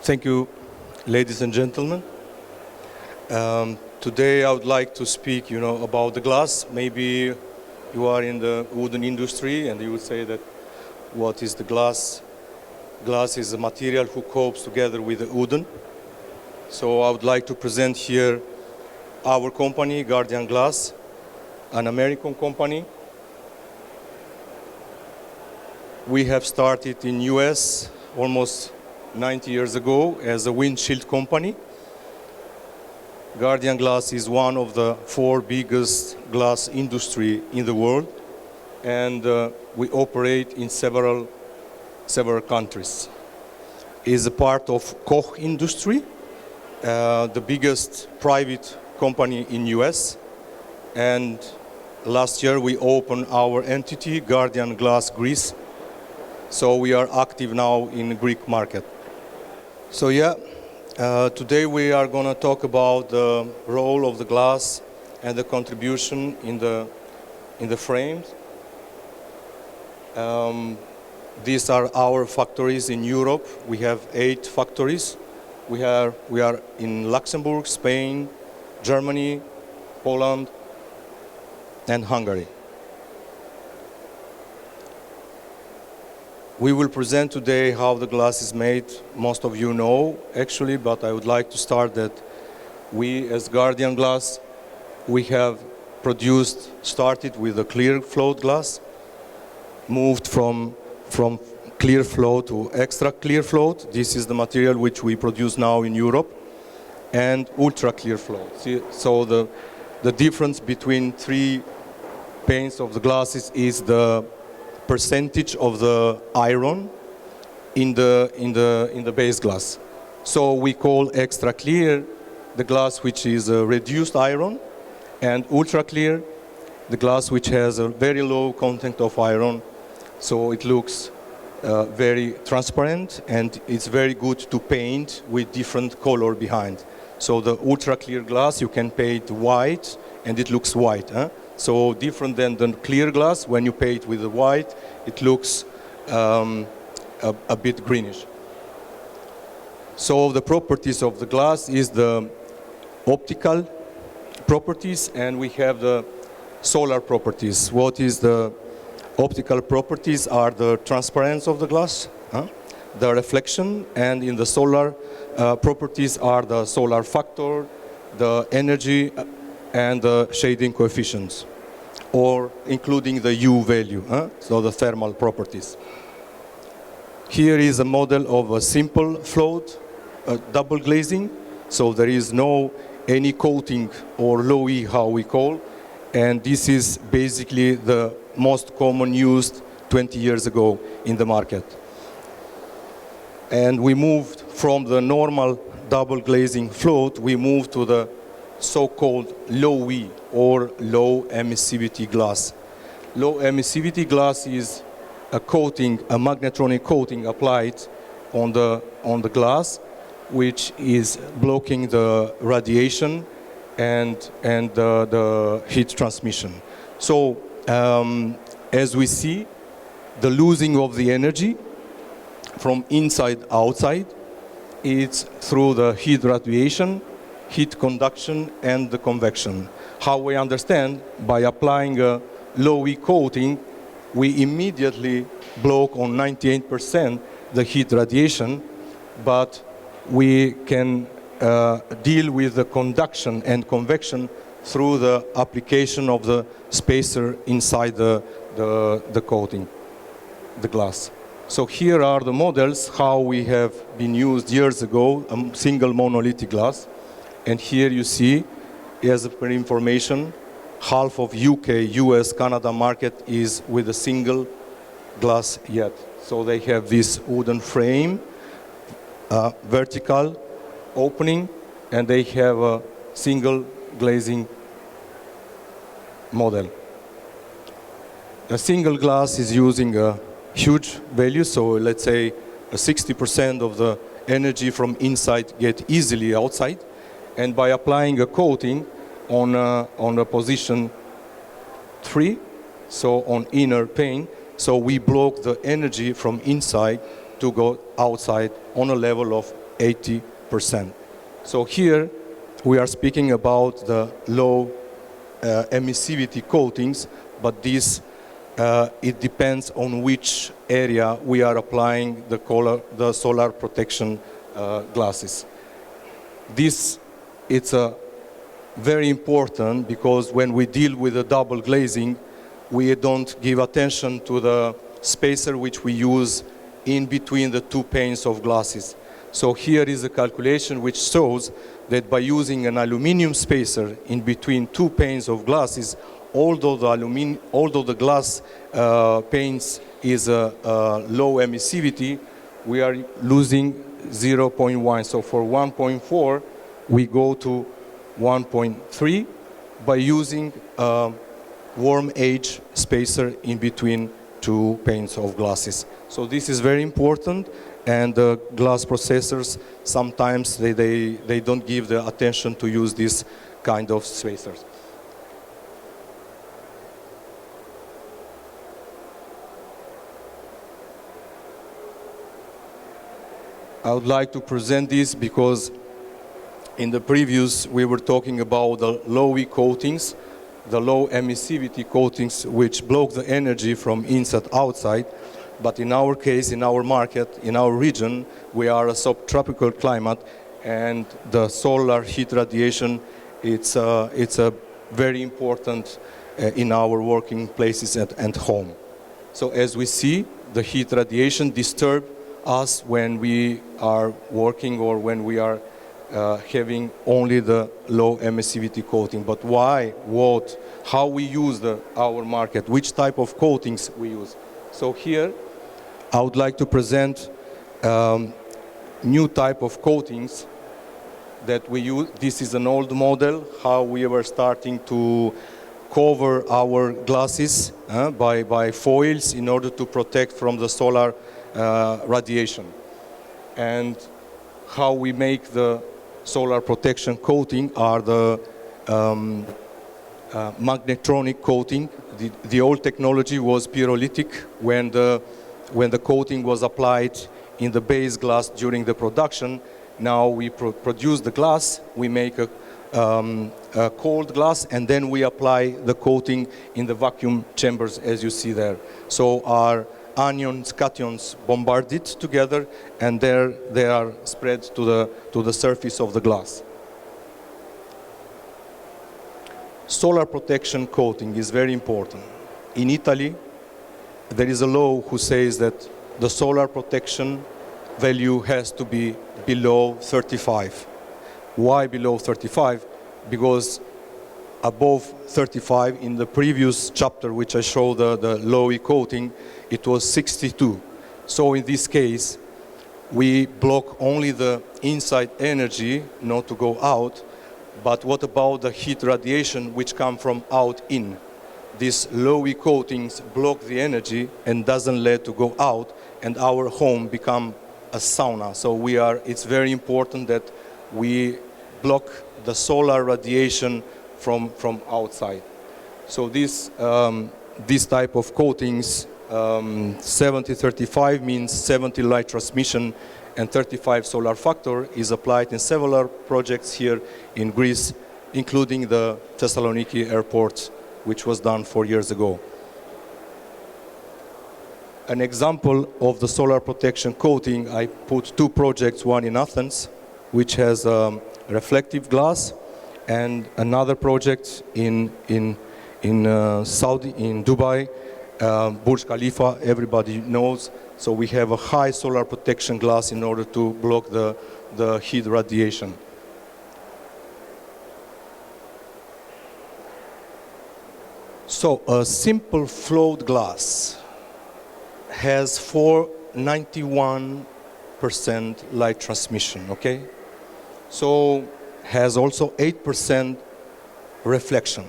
Thank you, ladies and gentlemen. Today I would like to speak, about the glass. Maybe you are in the wooden industry and you would say that what is the glass? Glass is a material who copes together with the wooden. So I would like to present here our company, Guardian Glass, an American company. We have started in US almost 90 years ago as a windshield company. Guardian Glass is one of the 4 biggest glass industry in the world, and we operate in several countries. It is a part of Koch industry, the biggest private company in US, and last year we opened our entity, Guardian Glass Greece, so we are active now in the Greek market. So today we are going to talk about the role of the glass and the contribution in the frames. These are our factories in Europe. We have 8 factories. We are in Luxembourg, Spain, Germany, Poland, and Hungary. We will present today how the glass is made. Most of you know, actually, but I would like to start that we, as Guardian Glass, we have started with a clear float glass, moved from clear float to extra clear float. This is the material which we produce now in Europe, and ultra clear float. So the difference between 3 panes of the glasses is the percentage of the iron in the base glass. So we call extra clear the glass which is a reduced iron, and ultra clear the glass which has a very low content of iron, so it looks very transparent and it's very good to paint with different color behind. So the ultra clear glass you can paint white and it looks white. So different than the clear glass, when you paint with the white, it looks a bit greenish. So the properties of the glass is the optical properties, and we have the solar properties. What is the optical properties are the transparency of the glass, the reflection, and in the solar properties are the solar factor, the energy, and the shading coefficients, or including the U value, so the thermal properties. Here is a model of a simple float, double glazing, so there is no any coating or low E, how we call, and this is basically the most common used 20 years ago in the market. And we moved from the normal double glazing float, we moved to the so-called low E or low emissivity glass. Low emissivity glass is a coating, a magnetronic coating applied on the glass, which is blocking the radiation and the heat transmission. So as we see, the losing of the energy from inside outside, it's through the heat radiation, heat conduction, and the convection. How we understand, by applying a low E coating, we immediately block on 98% the heat radiation, but we can deal with the conduction and convection through the application of the spacer inside the coating, the glass. So here are the models, how we have been used years ago, a single monolithic glass. And here you see, as per information, half of UK, US, Canada market is with a single glass yet. So they have this wooden frame, vertical opening, and they have a single glazing model. A single glass is using a huge value, so let's say 60% of the energy from inside get easily outside. And by applying a coating on a position 3, so on inner pane, so we block the energy from inside to go outside on a level of 80%. So here we are speaking about the low emissivity coatings, but this it depends on which area we are applying the solar protection glasses. This it's very important because when we deal with the double glazing, we don't give attention to the spacer which we use in between the two panes of glasses. So here is a calculation which shows that by using an aluminum spacer in between two panes of glasses, although the glass panes is a low emissivity, we are losing 0.1. So for 1.4, we go to 1.3 by using a warm age spacer in between two panes of glasses. So this is very important, and glass processors sometimes they don't give the attention to use this kind of spacers. I would like to present this because in the previous we were talking about the low E coatings, the low emissivity coatings which block the energy from inside outside. But in our case, in our market, in our region, we are a subtropical climate, and the solar heat radiation, it's a very important in our working places and home. So as we see, the heat radiation disturbs us when we are working or when we are having only the low emissivity coating. But why, what, how we use our market, which type of coatings we use. So here, I would like to present new type of coatings that we use. This is an old model, how we were starting to cover our glasses by foils in order to protect from the solar radiation. And how we make the solar protection coating are the magnetronic coating. The old technology was pyrolytic when the coating was applied in the base glass during the production. Now we produce the glass, we make a cold glass, and then we apply the coating in the vacuum chambers as you see there. So our anions, cations bombarded together, and there they are spread to the surface of the glass. Solar protection coating is very important. In Italy, there is a law who says that the solar protection value has to be below 35. Why below 35? Because above 35, in the previous chapter which I showed the low E coating, it was 62. So in this case, we block only the inside energy not to go out, but what about the heat radiation which come from out in? These low E coatings block the energy and doesn't let to go out, and our home become a sauna. So it's very important that we block the solar radiation from outside. So this type of coatings, 70-35 means 70 light transmission and 35 solar factor, is applied in several projects here in Greece, including the Thessaloniki airport, which was done 4 years ago. An example of the solar protection coating, I put two projects, one in Athens, which has reflective glass, and another project in Saudi, in Dubai, Burj Khalifa, everybody knows. So we have a high solar protection glass in order to block the heat radiation. So a simple float glass has 91% light transmission, okay? So has also 8% reflection.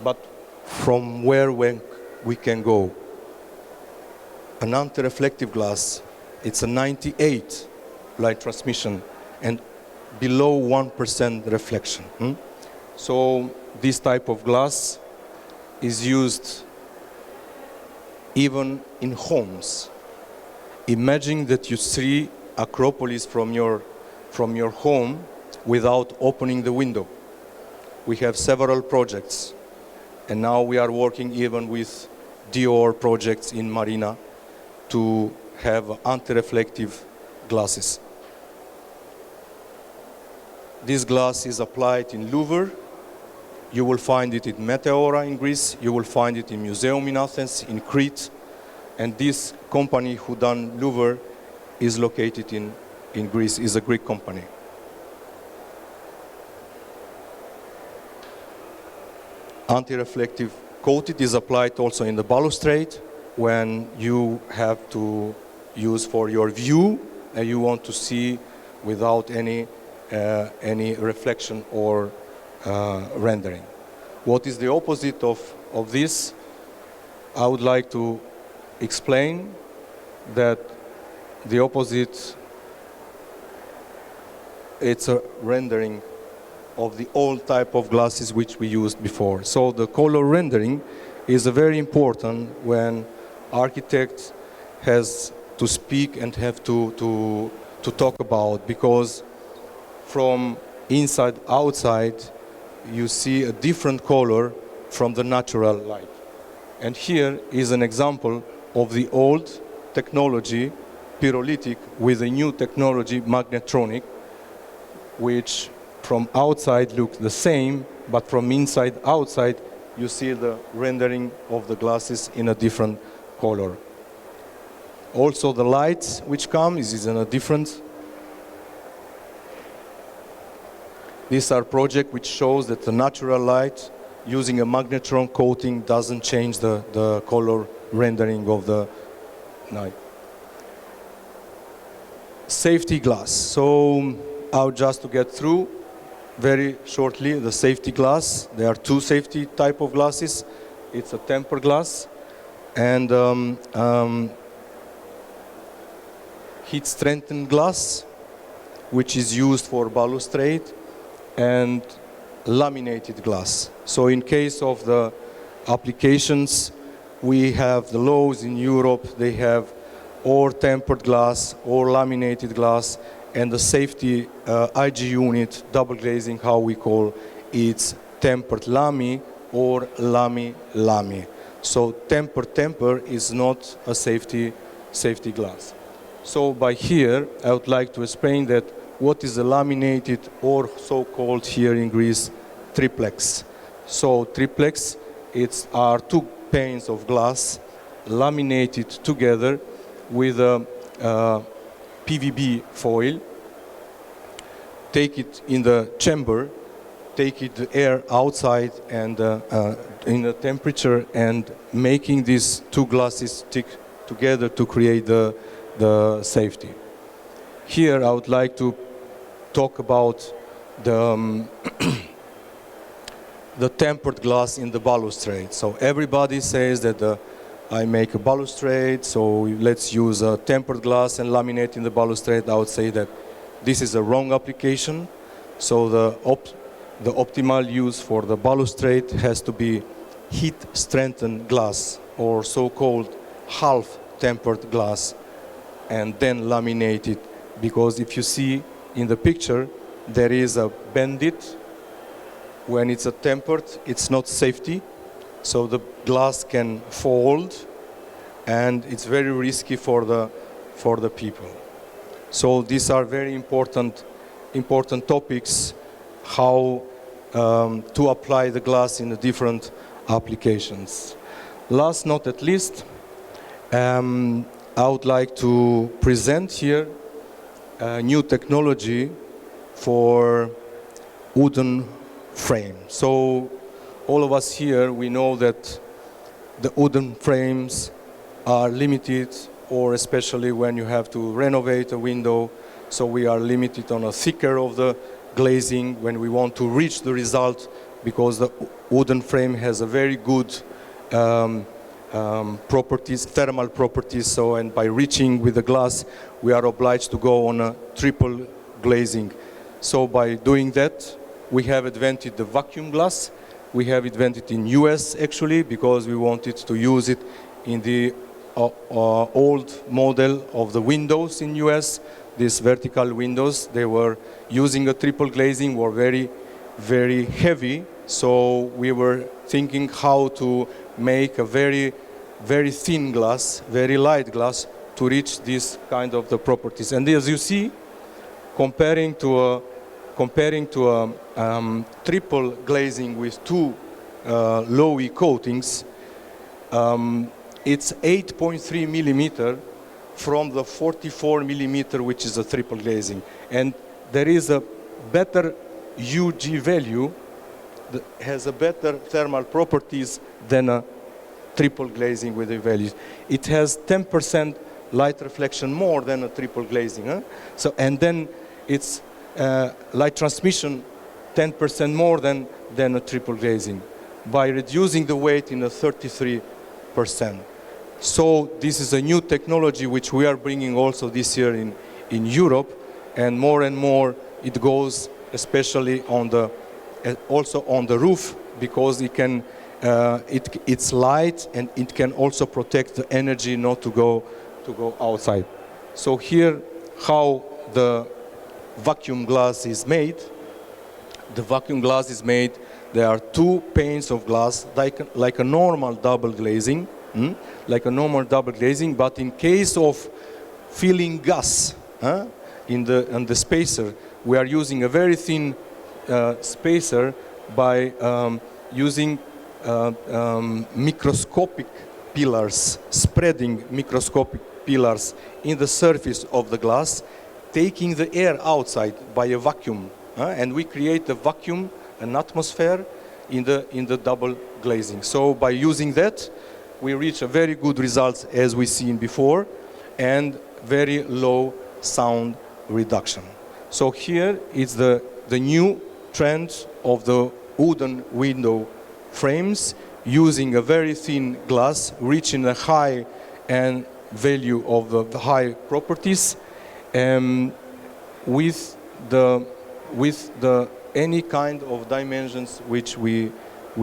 But from where we can go? An anti-reflective glass, it's a 98 light transmission and below 1% reflection. So this type of glass is used even in homes. Imagine that you see Acropolis from your home without opening the window. We have several projects, and now we are working even with Dior projects in Marina to have anti-reflective glasses. This glass is applied in Louvre. You will find it in Meteora in Greece. You will find it in Museum in Athens, in Crete. And this company who done Louvre is located in Greece, is a Greek company. Anti-reflective coated is applied also in the balustrade when you have to use for your view and you want to see without any reflection or rendering. What is the opposite of this? I would like to explain that the opposite, it's a rendering of the old type of glasses which we used before. So the color rendering is very important when architects has to speak and have to talk about, because from inside outside you see a different color from the natural light. And here is an example of the old technology, pyrolytic, with a new technology, magnetronic, which from outside looks the same, but from inside outside you see the rendering of the glasses in a different color. Also the lights which come is in a different. These are projects which shows that the natural light using a magnetron coating doesn't change the color rendering of the night. Safety glass. So just to get through very shortly the safety glass. There are two safety type of glasses. It's a tempered glass and heat strengthened glass, which is used for balustrade, and laminated glass. So in case of the applications, we have the laws in Europe, they have or tempered glass or laminated glass, and the safety IG unit, double glazing, how we call it's tempered lami or lami. So temper is not a safety glass. So by here, I would like to explain that what is a laminated or so-called here in Greece triplex. So triplex, are two panes of glass laminated together with a PVB foil. Take it in the chamber, take it the air outside and in the temperature, and making these two glasses stick together to create the safety. Here I would like to talk about the the tempered glass in the balustrade. So everybody says that I make a balustrade, so let's use a tempered glass and laminate in the balustrade. I would say that this is a wrong application. So the optimal use for the balustrade has to be heat strengthened glass, or so-called half tempered glass, and then laminated, because if you see in the picture there is a bandit. When it's a tempered, it's not safety, so the glass can fold and it's very risky for the people. So these are very important topics, how to apply the glass in the different applications. Last not at least, I would like to present here a new technology for wooden frame. So all of us here, we know that the wooden frames are limited, or especially when you have to renovate a window, so we are limited on a thicker of the glazing when we want to reach the result, because the wooden frame has a very good properties, thermal properties, so and by reaching with the glass we are obliged to go on a triple glazing. So by doing that, we have invented the vacuum glass. We have invented in US actually, because we wanted to use it in the old model of the windows in US. these vertical windows, they were using a triple glazing, were very, very heavy. So we were thinking how to make a very, very thin glass, very light glass to reach this kind of the properties. And as you see, comparing to a triple glazing with two low-E coatings, it's 8.3 millimeter from the 44 millimeter, which is a triple glazing. And there is a better UG value that has a better thermal properties than a triple glazing with the values. It has 10% light reflection more than a triple glazing. Huh? So, and then it's light transmission 10% more than a triple glazing by reducing the weight in a 33%. So this is a new technology which we are bringing also this year in Europe, and more it goes especially on the also on the roof, because it can it's light and it can also protect the energy not to go outside. So here how the vacuum glass is made. The vacuum glass is made, there are two panes of glass like a normal double glazing. Like a normal double glazing, but in case of filling gas in the spacer, we are using a very thin spacer by using microscopic pillars, spreading microscopic pillars in the surface of the glass, taking the air outside by a vacuum, and we create a vacuum, an atmosphere in the double glazing. So by using that, we reach a very good results as we seen before, and very low sound reduction. So here is the new trend of the wooden window frames using a very thin glass, reaching a high and value of the high properties, with the any kind of dimensions which we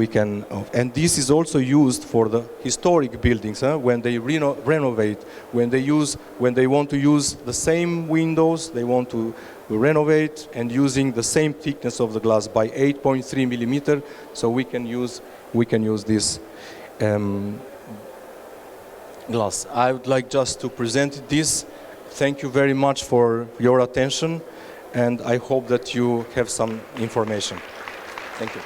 can, and this is also used for the historic buildings, when they renovate, when they want to use the same windows, they want to renovate, and using the same thickness of the glass by 8.3 millimeter, so we can use this glass. I would like just to present this. Thank you very much for your attention, and I hope that you have some information. Thank you.